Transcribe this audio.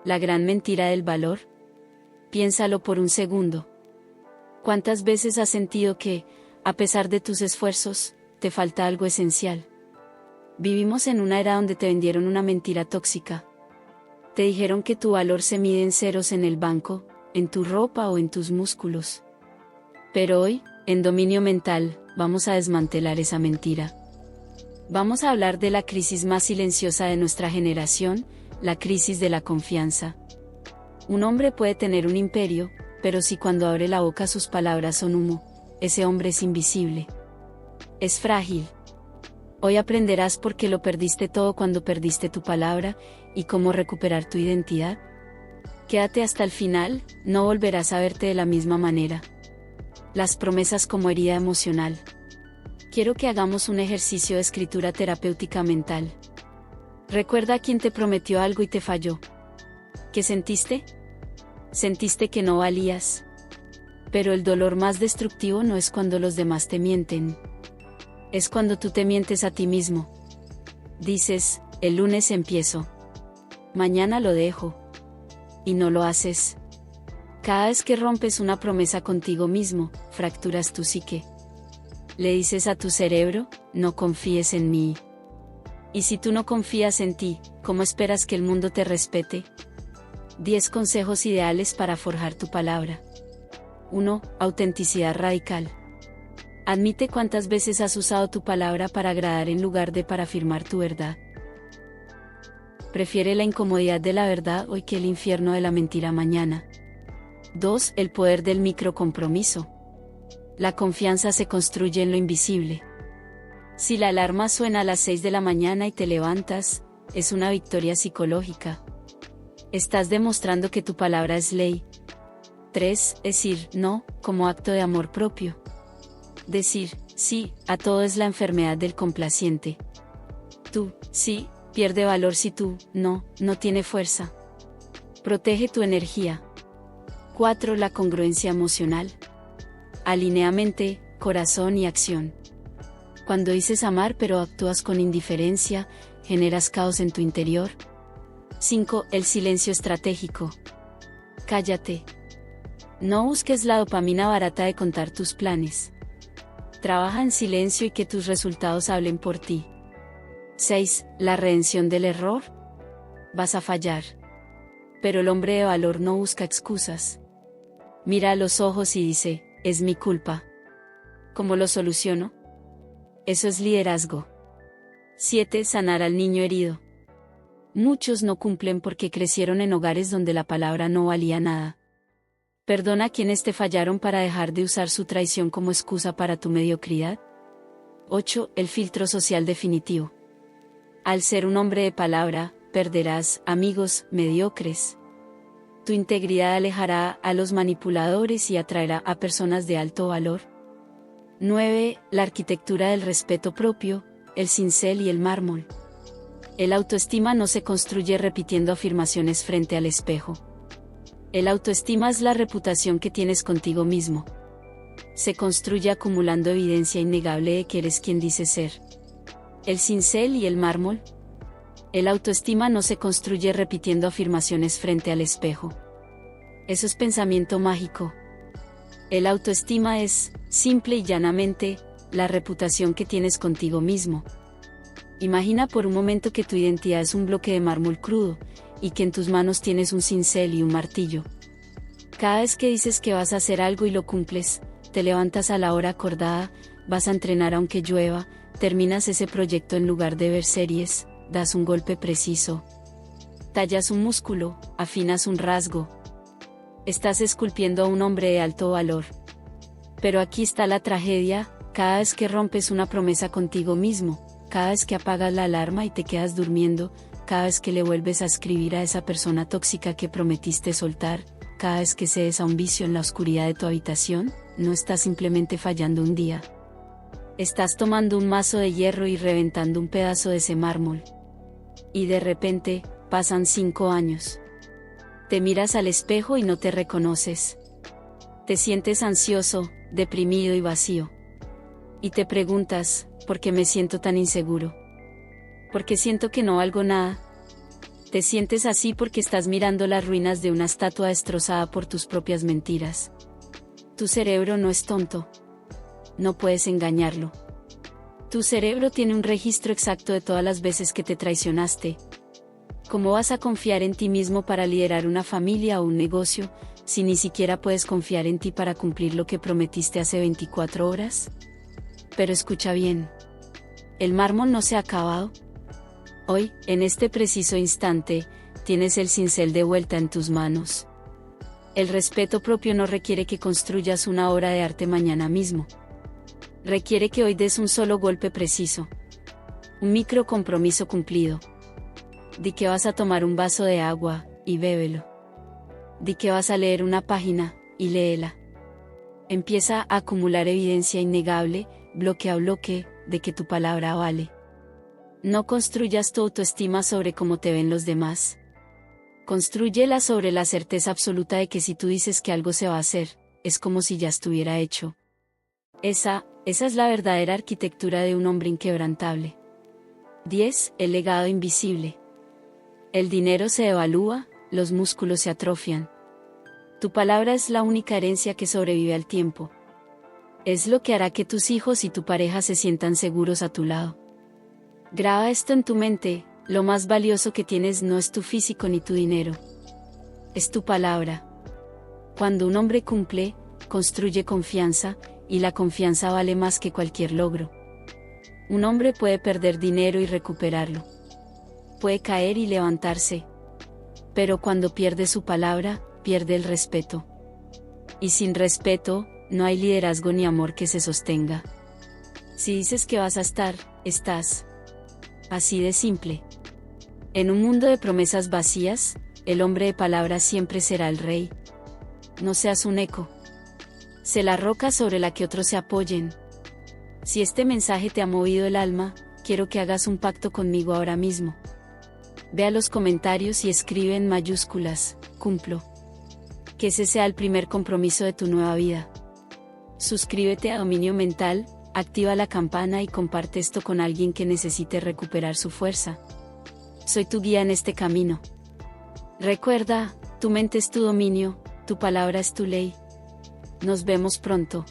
La gran mentira del valor. Piénsalo por un segundo. ¿Cuántas veces has sentido que, a pesar de tus esfuerzos, te falta algo esencial? Vivimos en una era donde te vendieron una mentira tóxica. Te dijeron que tu valor se mide en ceros en el banco, en tu ropa o en tus músculos. Pero hoy, en Dominio Mental, vamos a desmantelar esa mentira. Vamos a hablar de la crisis más silenciosa de nuestra generación, la crisis de la confianza. Un hombre puede tener un imperio, pero si cuando abre la boca sus palabras son humo, ese hombre es invisible. Es frágil. Hoy aprenderás por qué lo perdiste todo cuando perdiste tu palabra, y cómo recuperar tu identidad. Quédate hasta el final, no volverás a verte de la misma manera. Las promesas como herida emocional. Quiero que hagamos un ejercicio de escritura terapéutica mental. Recuerda a quien te prometió algo y te falló. ¿Qué sentiste? Sentiste que no valías. Pero el dolor más destructivo no es cuando los demás te mienten. Es cuando tú te mientes a ti mismo. Dices, el lunes empiezo. Mañana lo dejo. Y no lo haces. Cada vez que rompes una promesa contigo mismo, fracturas tu psique. Le dices a tu cerebro, no confíes en mí. Y si tú no confías en ti, ¿cómo esperas que el mundo te respete? 10 consejos ideales para forjar tu palabra. 1. Autenticidad radical. Admite cuántas veces has usado tu palabra para agradar en lugar de para afirmar tu verdad. Prefiere la incomodidad de la verdad hoy que el infierno de la mentira mañana. 2. El poder del microcompromiso. La confianza se construye en lo invisible. Si la alarma suena a las 6 de la mañana y te levantas, es una victoria psicológica. Estás demostrando que tu palabra es ley. 3. Decir no, como acto de amor propio. Decir sí a todo es la enfermedad del complaciente. Tu sí pierde valor si tu no tiene fuerza. Protege tu energía. 4. La congruencia emocional. Alinea mente, corazón y acción. Cuando dices amar pero actúas con indiferencia, generas caos en tu interior. 5. El silencio estratégico. Cállate. No busques la dopamina barata de contar tus planes. Trabaja en silencio y que tus resultados hablen por ti. 6. La redención del error. Vas a fallar. Pero el hombre de valor no busca excusas. Mira a los ojos y dice, es mi culpa. ¿Cómo lo soluciono? Eso es liderazgo. 7. Sanar al niño herido. Muchos no cumplen porque crecieron en hogares donde la palabra no valía nada. Perdona a quienes te fallaron para dejar de usar su traición como excusa para tu mediocridad. 8. El filtro social definitivo. Al ser un hombre de palabra, perderás amigos mediocres. Tu integridad alejará a los manipuladores y atraerá a personas de alto valor. 9. La arquitectura del respeto propio, el cincel y el mármol. El autoestima no se construye repitiendo afirmaciones frente al espejo. El autoestima es la reputación que tienes contigo mismo. Se construye acumulando evidencia innegable de que eres quien dices ser. El cincel y el mármol. El autoestima no se construye repitiendo afirmaciones frente al espejo. Eso es pensamiento mágico. El autoestima es, simple y llanamente, la reputación que tienes contigo mismo. Imagina por un momento que tu identidad es un bloque de mármol crudo, y que en tus manos tienes un cincel y un martillo. Cada vez que dices que vas a hacer algo y lo cumples, te levantas a la hora acordada, vas a entrenar aunque llueva, terminas ese proyecto en lugar de ver series, das un golpe preciso. Tallas un músculo, afinas un rasgo. Estás esculpiendo a un hombre de alto valor. Pero aquí está la tragedia, cada vez que rompes una promesa contigo mismo, cada vez que apagas la alarma y te quedas durmiendo, cada vez que le vuelves a escribir a esa persona tóxica que prometiste soltar, cada vez que cedes a un vicio en la oscuridad de tu habitación, no estás simplemente fallando un día. Estás tomando un mazo de hierro y reventando un pedazo de ese mármol. Y de repente, pasan 5 años. Te miras al espejo y no te reconoces. Te sientes ansioso, deprimido y vacío. Y te preguntas, ¿por qué me siento tan inseguro? ¿Por qué siento que no valgo nada? Te sientes así porque estás mirando las ruinas de una estatua destrozada por tus propias mentiras. Tu cerebro no es tonto. No puedes engañarlo. Tu cerebro tiene un registro exacto de todas las veces que te traicionaste. ¿Cómo vas a confiar en ti mismo para liderar una familia o un negocio, si ni siquiera puedes confiar en ti para cumplir lo que prometiste hace 24 horas? Pero escucha bien. El mármol no se ha acabado. Hoy, en este preciso instante, tienes el cincel de vuelta en tus manos. El respeto propio no requiere que construyas una obra de arte mañana mismo. Requiere que hoy des un solo golpe preciso. Un micro compromiso cumplido. Di que vas a tomar un vaso de agua, y bébelo. Di que vas a leer una página, y léela. Empieza a acumular evidencia innegable, bloque a bloque, de que tu palabra vale. No construyas tu autoestima sobre cómo te ven los demás. Constrúyela sobre la certeza absoluta de que si tú dices que algo se va a hacer, es como si ya estuviera hecho. Esa es la verdadera arquitectura de un hombre inquebrantable. 10. El legado invisible. El dinero se devalúa, los músculos se atrofian. Tu palabra es la única herencia que sobrevive al tiempo. Es lo que hará que tus hijos y tu pareja se sientan seguros a tu lado. Graba esto en tu mente: lo más valioso que tienes no es tu físico ni tu dinero. Es tu palabra. Cuando un hombre cumple, construye confianza, y la confianza vale más que cualquier logro. Un hombre puede perder dinero y recuperarlo. Puede caer y levantarse. Pero cuando pierde su palabra, pierde el respeto. Y sin respeto, no hay liderazgo ni amor que se sostenga. Si dices que vas a estar, estás. Así de simple. En un mundo de promesas vacías, el hombre de palabra siempre será el rey. No seas un eco. Sé la roca sobre la que otros se apoyen. Si este mensaje te ha movido el alma, quiero que hagas un pacto conmigo ahora mismo. Ve a los comentarios y escribe en mayúsculas: cumplo. Que ese sea el primer compromiso de tu nueva vida. Suscríbete a Dominio Mental, activa la campana y comparte esto con alguien que necesite recuperar su fuerza. Soy tu guía en este camino. Recuerda, tu mente es tu dominio, tu palabra es tu ley. Nos vemos pronto.